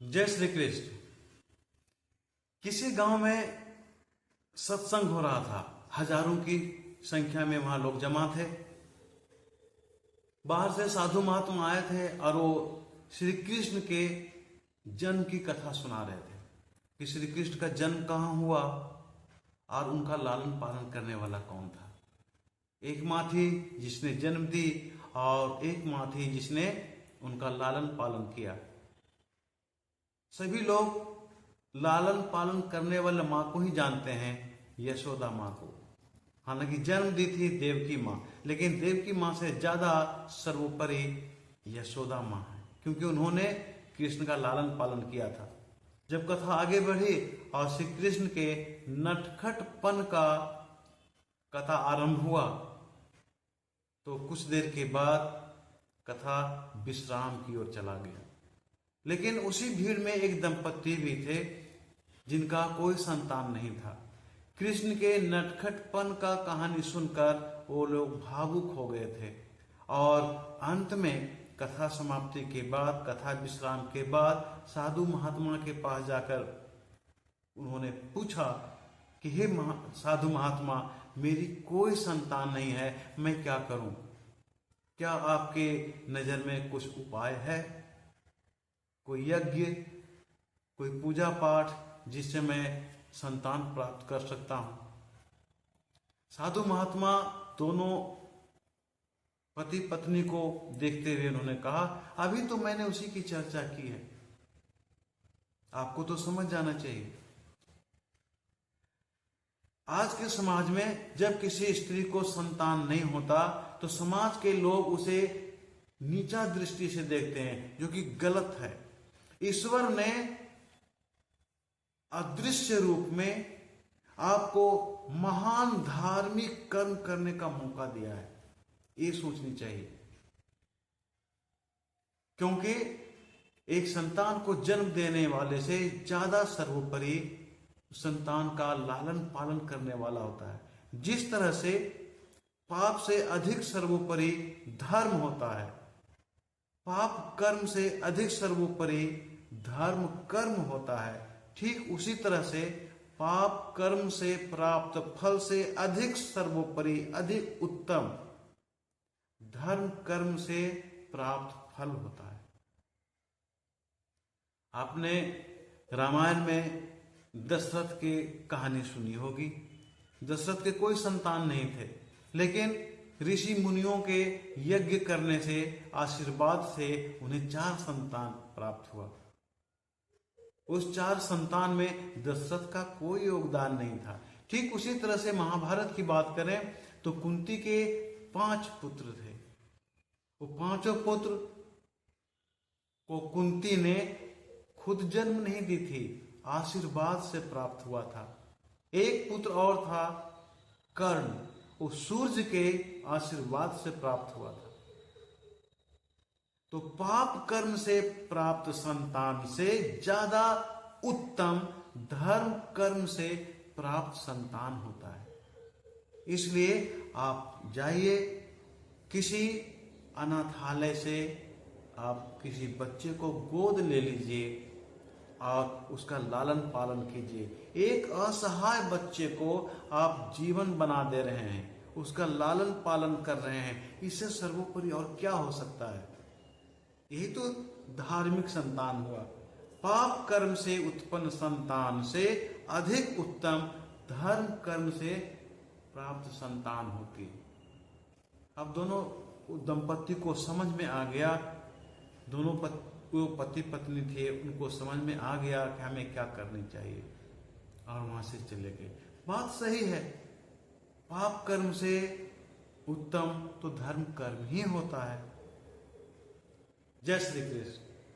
जय श्री कृष्ण। किसी गांव में सत्संग हो रहा था। हजारों की संख्या में वहां लोग जमा थे। बाहर से साधु महात्मा आए थे और वो श्री कृष्ण के जन्म की कथा सुना रहे थे कि श्री कृष्ण का जन्म कहाँ हुआ और उनका लालन पालन करने वाला कौन था। एक माँ थी जिसने जन्म दी और एक माँ थी जिसने उनका लालन पालन किया। सभी लोग लालन पालन करने वाले माँ को ही जानते हैं, यशोदा माँ को। हालांकि जन्म दी थी देवकी माँ, लेकिन देवकी माँ से ज्यादा सर्वोपरि यशोदा माँ है, क्योंकि उन्होंने कृष्ण का लालन पालन किया था। जब कथा आगे बढ़ी और श्री कृष्ण के नटखटपन का कथा आरंभ हुआ तो कुछ देर के बाद कथा विश्राम की ओर चला गया। लेकिन उसी भीड़ में एक दंपति भी थे जिनका कोई संतान नहीं था। कृष्ण के नटखटपन का कहानी सुनकर वो लोग भावुक हो गए थे और अंत में कथा समाप्ति के बाद, कथा विश्राम के बाद साधु महात्मा के पास जाकर उन्होंने पूछा कि हे साधु महात्मा, मेरी कोई संतान नहीं है, मैं क्या करूं? क्या आपके नजर में कुछ उपाय है? कोई यज्ञ, कोई पूजा पाठ जिससे मैं संतान प्राप्त कर सकता हूं? साधु महात्मा दोनों पति पत्नी को देखते हुए उन्होंने कहा, अभी तो मैंने उसी की चर्चा की है, आपको तो समझ जाना चाहिए। आज के समाज में जब किसी स्त्री को संतान नहीं होता तो समाज के लोग उसे नीचा दृष्टि से देखते हैं, जो कि गलत है। ईश्वर ने अदृश्य रूप में आपको महान धार्मिक कर्म करने का मौका दिया है, ये सोचनी चाहिए। क्योंकि एक संतान को जन्म देने वाले से ज्यादा सर्वोपरि संतान का लालन पालन करने वाला होता है। जिस तरह से पाप से अधिक सर्वोपरि धर्म होता है, पाप कर्म से अधिक सर्वोपरि धर्म कर्म होता है, ठीक उसी तरह से पाप कर्म से प्राप्त फल से अधिक सर्वोपरि, अधिक उत्तम धर्म कर्म से प्राप्त फल होता है। आपने रामायण में दशरथ की कहानी सुनी होगी। दशरथ के कोई संतान नहीं थे, लेकिन ऋषि मुनियों के यज्ञ करने से, आशीर्वाद से उन्हें 4 संतान प्राप्त हुआ। उस 4 संतान में दशरथ का कोई योगदान नहीं था। ठीक उसी तरह से महाभारत की बात करें तो कुंती के 5 पुत्र थे। वो 5 पुत्र को कुंती ने खुद जन्म नहीं दी थी, आशीर्वाद से प्राप्त हुआ था। एक पुत्र और था कर्ण, वो सूर्य के आशीर्वाद से प्राप्त हुआ था। तो पाप कर्म से प्राप्त संतान से ज्यादा उत्तम धर्म कर्म से प्राप्त संतान होता है। इसलिए आप जाइए, किसी अनाथालय से आप किसी बच्चे को गोद ले लीजिए और उसका लालन पालन कीजिए। एक असहाय बच्चे को आप जीवन बना दे रहे हैं, उसका लालन पालन कर रहे हैं, इससे सर्वोपरि और क्या हो सकता है? यही तो धार्मिक संतान हुआ। पाप कर्म से उत्पन्न संतान से अधिक उत्तम धर्म कर्म से प्राप्त संतान होती है। अब दोनों दंपति को समझ में आ गया, दोनों पति पत्नी थे, उनको समझ में आ गया कि हमें क्या करनी चाहिए, और वहां से चले गए। बात सही है, पाप कर्म से उत्तम तो धर्म कर्म ही होता है। जय श्री कृष्ण।